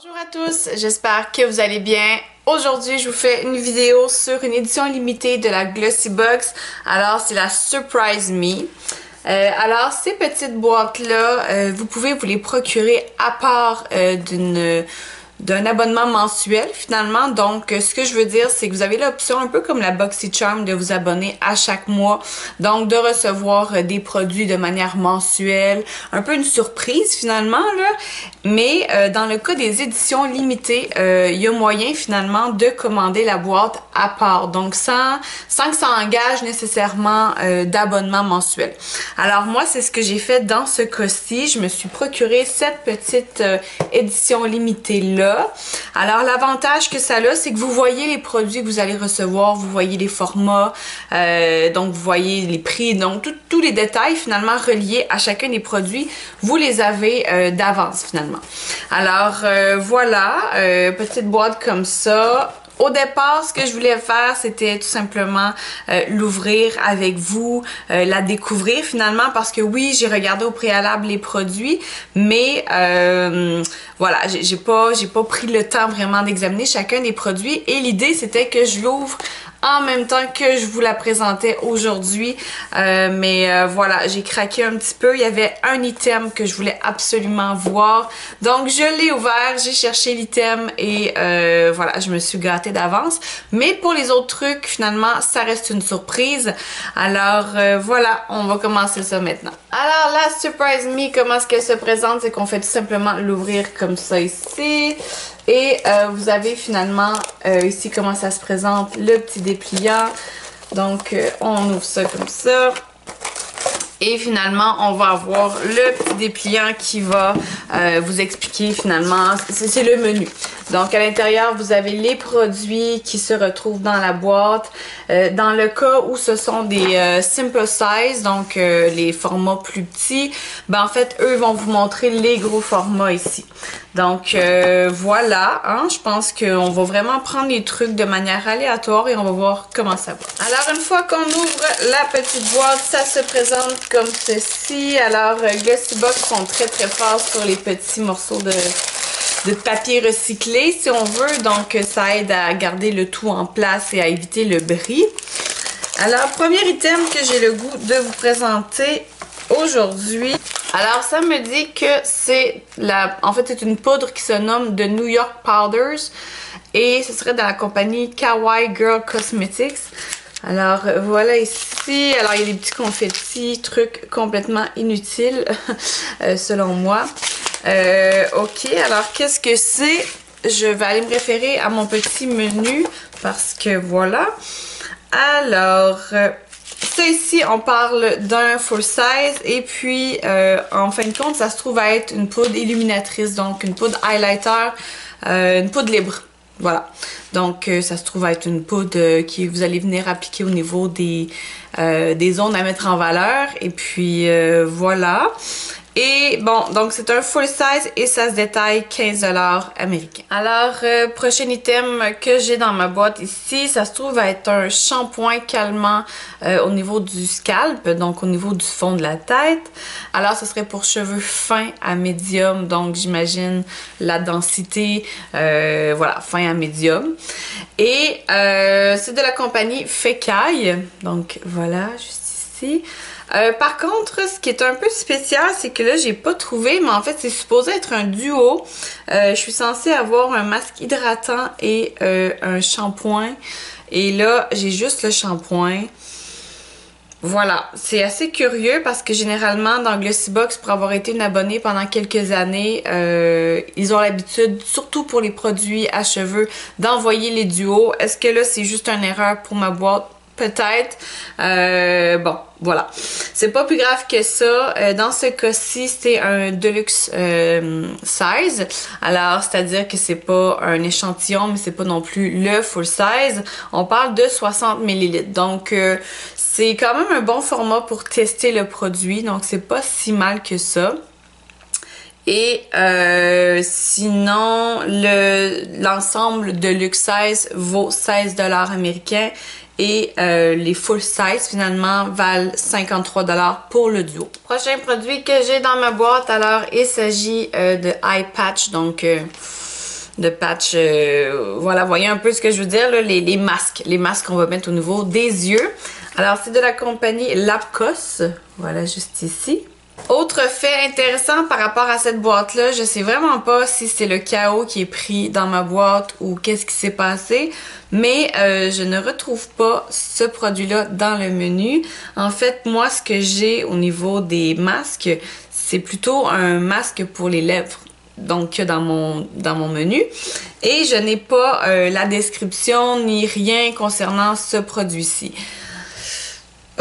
Bonjour à tous, j'espère que vous allez bien. Aujourd'hui, je vous fais une vidéo sur une édition limitée de la Glossybox. Alors, c'est la Surprise Me. Alors, ces petites boîtes-là, vous pouvez vous les procurer à part d'un abonnement mensuel finalement. Donc ce que je veux dire, c'est que vous avez l'option un peu comme la BoxyCharm de vous abonner à chaque mois, donc de recevoir des produits de manière mensuelle, un peu une surprise finalement là. Mais dans le cas des éditions limitées, il y a moyen finalement de commander la boîte à part, donc sans que ça engage nécessairement d'abonnement mensuel. Alors moi, c'est ce que j'ai fait dans ce cas-ci. Je me suis procuré cette petite édition limitée là. Alors l'avantage que ça a, c'est que vous voyez les produits que vous allez recevoir, vous voyez les formats, donc vous voyez les prix, donc tous les détails finalement reliés à chacun des produits, vous les avez d'avance finalement. Alors voilà, petite boîte comme ça. Au départ, ce que je voulais faire, c'était tout simplement l'ouvrir avec vous, la découvrir finalement, parce que oui, j'ai regardé au préalable les produits, mais voilà, j'ai pas pris le temps vraiment d'examiner chacun des produits, et l'idée c'était que je l'ouvre en même temps que je vous la présentais aujourd'hui, mais voilà, j'ai craqué un petit peu. Il y avait un item que je voulais absolument voir, donc je l'ai ouvert, j'ai cherché l'item et voilà, je me suis gâtée d'avance. Mais pour les autres trucs, finalement, ça reste une surprise. Alors voilà, on va commencer ça maintenant. Alors la Surprise Me, comment est-ce qu'elle se présente? C'est qu'on fait tout simplement l'ouvrir comme ça ici. Et vous avez finalement ici comment ça se présente, le petit dépliant. Donc on ouvre ça comme ça. Et finalement, on va avoir le petit dépliant qui va vous expliquer finalement, c'est le menu. Donc à l'intérieur, vous avez les produits qui se retrouvent dans la boîte. Dans le cas où ce sont des simple size, donc les formats plus petits, ben en fait, eux vont vous montrer les gros formats ici. Donc voilà, hein, je pense qu'on va vraiment prendre les trucs de manière aléatoire et on va voir comment ça va. Alors une fois qu'on ouvre la petite boîte, ça se présente comme ceci. Alors Glossybox sont très forts sur les petits morceaux de papier recyclé si on veut, donc ça aide à garder le tout en place et à éviter le bris. Alors premier item que j'ai le goût de vous présenter aujourd'hui. Alors ça me dit que c'est en fait c'est une poudre qui se nomme The New York Powders et ce serait dans la compagnie Kawaii Girl Cosmetics. Alors voilà ici, alors il y a des petits confettis, trucs complètement inutiles selon moi. Ok, alors qu'est-ce que c'est? Je vais aller me référer à mon petit menu parce que voilà. Alors ça ici, on parle d'un full size et puis en fin de compte, ça se trouve à être une poudre illuminatrice, donc une poudre highlighter, une poudre libre. Voilà. Donc ça se trouve à être une poudre qui vous allez venir appliquer au niveau des zones à mettre en valeur. Et puis voilà. Et bon, donc c'est un full size et ça se détaille 15 $ américains. Alors, prochain item que j'ai dans ma boîte ici, ça se trouve à être un shampoing calmant au niveau du scalp, donc au niveau du fond de la tête. Alors, ce serait pour cheveux fins à médium, donc j'imagine la densité, voilà, fin à médium. Et c'est de la compagnie Fekkai, donc voilà, juste ici. Par contre, ce qui est un peu spécial, c'est que là, j'ai pas trouvé, mais en fait, c'est supposé être un duo. Je suis censée avoir un masque hydratant et un shampoing. Et là, j'ai juste le shampoing. Voilà, c'est assez curieux parce que généralement, dans Glossybox, pour avoir été une abonnée pendant quelques années, ils ont l'habitude, surtout pour les produits à cheveux, d'envoyer les duos. Est-ce que là, c'est juste une erreur pour ma boîte? Peut-être. Bon, voilà. C'est pas plus grave que ça. Dans ce cas-ci, c'est un deluxe size. Alors, c'est-à-dire que c'est pas un échantillon, mais c'est pas non plus le full size. On parle de 60 ml. Donc, c'est quand même un bon format pour tester le produit. Donc, c'est pas si mal que ça. Et sinon, l'ensemble de luxe size vaut 16 $ américains. Et les full size finalement valent 53 $ pour le duo. Prochain produit que j'ai dans ma boîte, alors il s'agit de Eye Patch, donc patch. Voilà, voyez un peu ce que je veux dire, là, les masques qu'on va mettre au niveau des yeux. Alors, c'est de la compagnie Lapkos. Voilà, juste ici. Autre fait intéressant par rapport à cette boîte-là, je sais vraiment pas si c'est le chaos qui est pris dans ma boîte ou qu'est-ce qui s'est passé, mais je ne retrouve pas ce produit-là dans le menu. En fait, moi, ce que j'ai au niveau des masques, c'est plutôt un masque pour les lèvres. Donc dans mon menu, et je n'ai pas la description ni rien concernant ce produit-ci.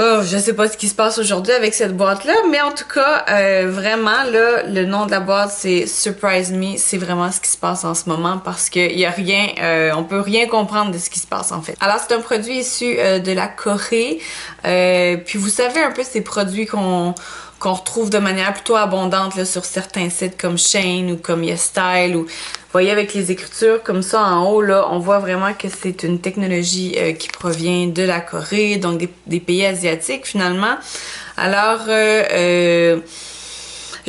Oh, je sais pas ce qui se passe aujourd'hui avec cette boîte-là, mais en tout cas, vraiment, là, le nom de la boîte, c'est Surprise Me. C'est vraiment ce qui se passe en ce moment parce qu'il y a rien, on peut rien comprendre de ce qui se passe en fait. Alors, c'est un produit issu de la Corée. Puis vous savez un peu ces produits qu'on retrouve de manière plutôt abondante là, sur certains sites comme Shein ou comme YesStyle ou vous voyez avec les écritures comme ça en haut là, on voit vraiment que c'est une technologie qui provient de la Corée, donc des pays asiatiques finalement. Alors je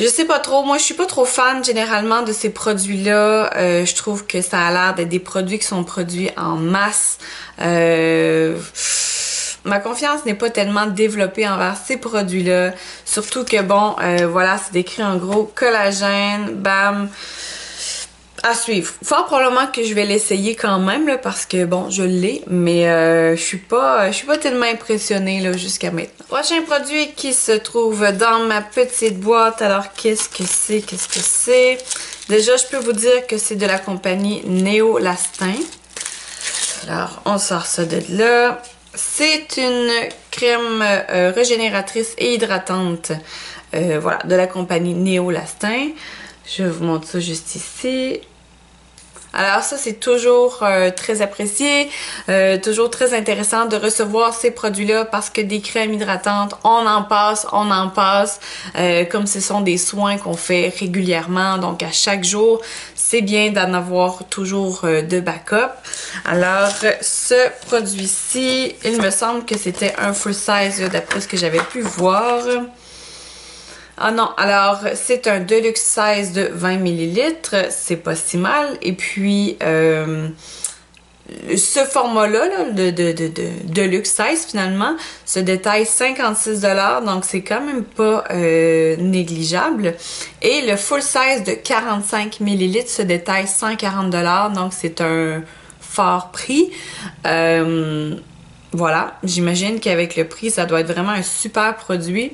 sais pas trop, moi je suis pas trop fan généralement de ces produits-là. Je trouve que ça a l'air d'être des produits qui sont produits en masse. Ma confiance n'est pas tellement développée envers ces produits-là. Surtout que bon, voilà, c'est décrit en gros collagène, bam. À suivre. Fort probablement que je vais l'essayer quand même là, parce que bon, je l'ai, mais je suis pas tellement impressionnée là jusqu'à maintenant. Prochain produit qui se trouve dans ma petite boîte. Alors qu'est-ce que c'est? Déjà, je peux vous dire que c'est de la compagnie Néolastin. Alors, on sort ça de là. C'est une crème régénératrice et hydratante, voilà, de la compagnie Néolastin. Je vous montre ça juste ici. Alors ça, c'est toujours très apprécié, toujours très intéressant de recevoir ces produits-là parce que des crèmes hydratantes, on en passe, comme ce sont des soins qu'on fait régulièrement, donc à chaque jour, c'est bien d'en avoir toujours de backup. Alors, ce produit-ci, il me semble que c'était un full size d'après ce que j'avais pu voir. Ah non, alors c'est un deluxe size de 20 ml, c'est pas si mal. Et puis ce format-là, là, de deluxe size finalement, se détaille 56$, donc c'est quand même pas négligeable. Et le full size de 45 ml se détaille 140$, donc c'est un fort prix. Voilà, j'imagine qu'avec le prix, ça doit être vraiment un super produit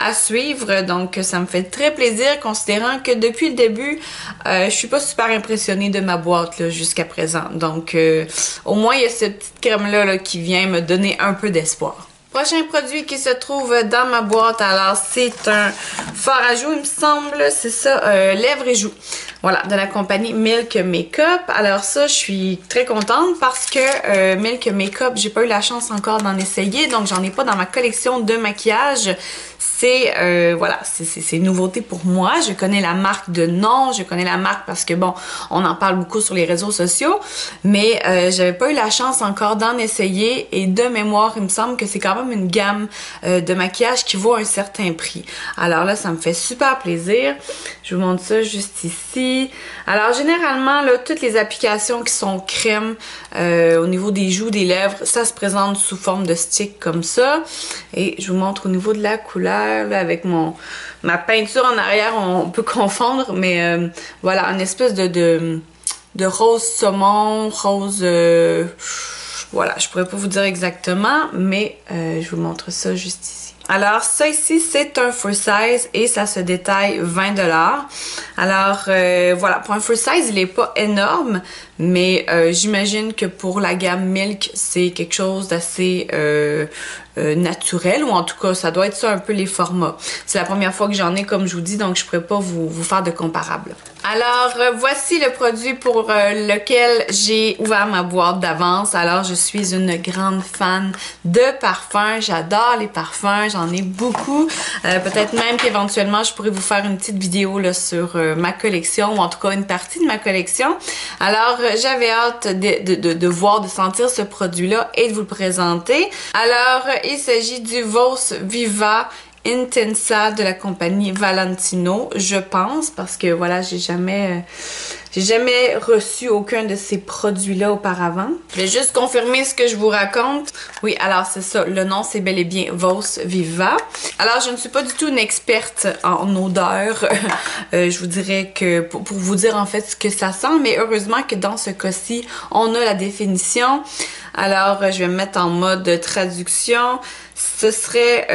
à suivre, donc ça me fait très plaisir considérant que depuis le début je suis pas super impressionnée de ma boîte jusqu'à présent, donc au moins il y a cette petite crème là qui vient me donner un peu d'espoir. Prochain produit qui se trouve dans ma boîte, alors c'est un fard à joues, il me semble, c'est ça, lèvres et joues. Voilà, de la compagnie Milk Makeup. Alors ça, je suis très contente parce que Milk Makeup, j'ai pas eu la chance encore d'en essayer, donc j'en ai pas dans ma collection de maquillage. C'est voilà, c'est une nouveauté pour moi. Je connais la marque de nom, je connais la marque parce que bon, on en parle beaucoup sur les réseaux sociaux, mais j'avais pas eu la chance encore d'en essayer et de mémoire, il me semble que c'est quand même une gamme de maquillage qui vaut un certain prix. Alors là, ça me fait super plaisir. Je vous montre ça juste ici. Alors généralement, là, toutes les applications qui sont crème au niveau des joues, des lèvres, ça se présente sous forme de stick comme ça. Et je vous montre au niveau de la couleur, là, avec ma peinture en arrière, on peut confondre, mais voilà, une espèce de rose saumon, rose... voilà, je pourrais pas vous dire exactement, mais je vous montre ça juste ici. Alors, ça ici, c'est un full size et ça se détaille 20$. Alors, voilà, pour un full size, il est pas énorme, mais j'imagine que pour la gamme Milk, c'est quelque chose d'assez naturel, ou en tout cas, ça doit être ça un peu les formats. C'est la première fois que j'en ai, comme je vous dis, donc je pourrais pas vous faire de comparable. Alors, voici le produit pour lequel j'ai ouvert ma boîte d'avance. Alors, je suis une grande fan de parfums. J'adore les parfums, j'en ai beaucoup. Peut-être même qu'éventuellement, je pourrais vous faire une petite vidéo là, sur ma collection, ou en tout cas une partie de ma collection. Alors, j'avais hâte de voir, de sentir ce produit-là et de vous le présenter. Alors, il s'agit du Vos Viva Intensa de la compagnie Valentino, je pense, parce que voilà, j'ai jamais reçu aucun de ces produits-là auparavant. Je vais juste confirmer ce que je vous raconte. Oui, alors c'est ça, le nom c'est bel et bien Vos Viva. Alors je ne suis pas du tout une experte en odeur. Je vous dirais que, pour vous dire en fait ce que ça sent, mais heureusement que dans ce cas-ci, on a la définition. Alors je vais me mettre en mode traduction. Ce serait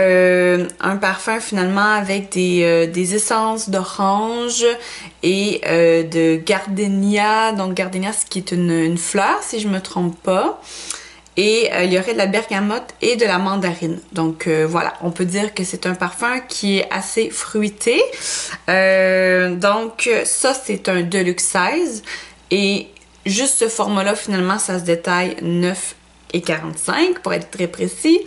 un parfum finalement avec des essences d'orange et de gardénia. Donc gardénia, ce qui est une fleur, si je me trompe pas. Et il y aurait de la bergamote et de la mandarine. Donc voilà, on peut dire que c'est un parfum qui est assez fruité. Donc ça, c'est un Deluxe Size. Et juste ce format-là, finalement, ça se détaille 9,45 pour être très précis.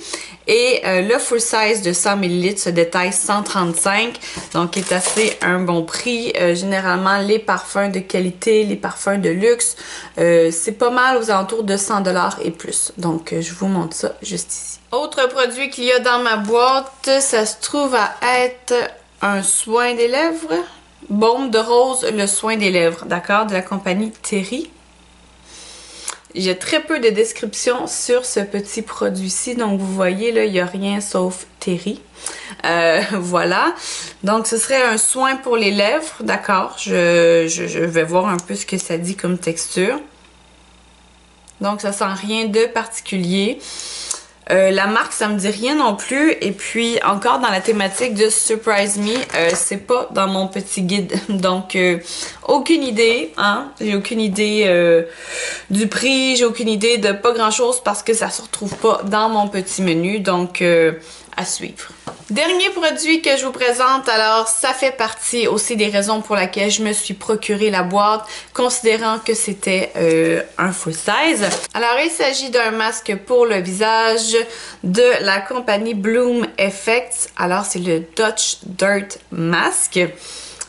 Et le full size de 100 ml se détaille 135, donc est assez un bon prix. Généralement, les parfums de qualité, les parfums de luxe, c'est pas mal aux alentours de 100 $ et plus. Donc, je vous montre ça juste ici. Autre produit qu'il y a dans ma boîte, ça se trouve à être un soin des lèvres. Baume de rose, le soin des lèvres, d'accord, de la compagnie Terry. J'ai très peu de descriptions sur ce petit produit-ci, donc vous voyez là, il n'y a rien sauf Terry. Voilà, donc ce serait un soin pour les lèvres, d'accord, je vais voir un peu ce que ça dit comme texture. Donc ça sent rien de particulier. La marque, ça me dit rien non plus. Et puis, encore dans la thématique de Surprise Me, c'est pas dans mon petit guide. Donc, aucune idée, hein. J'ai aucune idée du prix, j'ai aucune idée de pas grand-chose parce que ça se retrouve pas dans mon petit menu. Donc, à suivre. Dernier produit que je vous présente, alors ça fait partie aussi des raisons pour lesquelles je me suis procuré la boîte, considérant que c'était un full size. Alors il s'agit d'un masque pour le visage de la compagnie Bloom Effects. Alors c'est le Dutch Dirt Mask.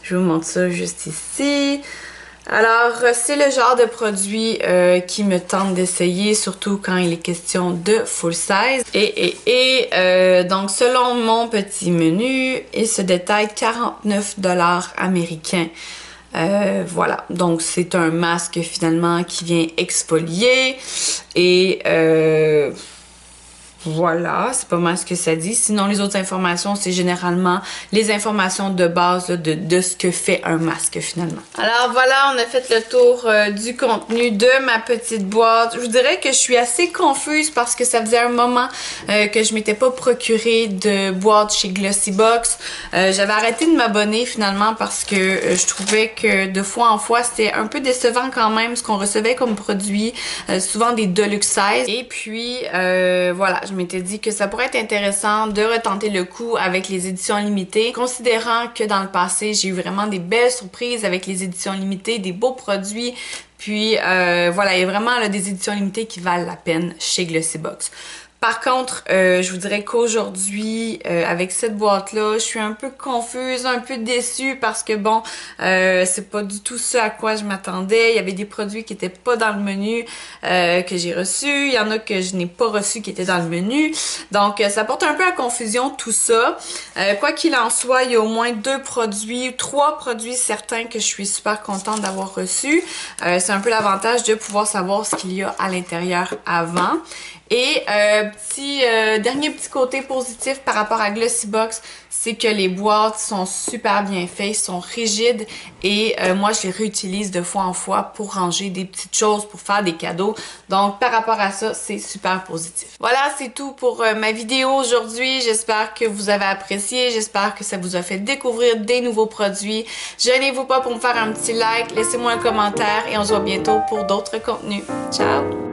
Je vous montre ça juste ici. Alors, c'est le genre de produit qui me tente d'essayer, surtout quand il est question de full size. Donc, selon mon petit menu, il se détaille 49 $ américains. Voilà, donc c'est un masque finalement qui vient exfolier et voilà, c'est pas mal ce que ça dit. Sinon, les autres informations, c'est généralement les informations de base là, de ce que fait un masque finalement. Alors voilà, on a fait le tour du contenu de ma petite boîte. Je vous dirais que je suis assez confuse parce que ça faisait un moment que je m'étais pas procuré de boîte chez Glossybox. J'avais arrêté de m'abonner finalement parce que je trouvais que de fois en fois, c'était un peu décevant quand même ce qu'on recevait comme produit, souvent des deluxe size. Et puis voilà, je m'étais dit que ça pourrait être intéressant de retenter le coup avec les éditions limitées, considérant que dans le passé, j'ai eu vraiment des belles surprises avec les éditions limitées, des beaux produits. Puis voilà, il y a vraiment là, des éditions limitées qui valent la peine chez Glossybox. Par contre, je vous dirais qu'aujourd'hui, avec cette boîte-là, je suis un peu confuse, un peu déçue parce que bon, c'est pas du tout ce à quoi je m'attendais. Il y avait des produits qui étaient pas dans le menu que j'ai reçus. Il y en a que je n'ai pas reçus qui étaient dans le menu. Donc, ça porte un peu à confusion tout ça. Quoi qu'il en soit, il y a au moins 3 produits certains que je suis super contente d'avoir reçus. C'est un peu l'avantage de pouvoir savoir ce qu'il y a à l'intérieur avant. Et dernier petit côté positif par rapport à Glossybox, c'est que les boîtes sont super bien faites, sont rigides et moi je les réutilise de fois en fois pour ranger des petites choses, pour faire des cadeaux. Donc par rapport à ça, c'est super positif. Voilà, c'est tout pour ma vidéo aujourd'hui. J'espère que vous avez apprécié, j'espère que ça vous a fait découvrir des nouveaux produits. Gênez-vous pas pour me faire un petit like, laissez-moi un commentaire et on se voit bientôt pour d'autres contenus. Ciao!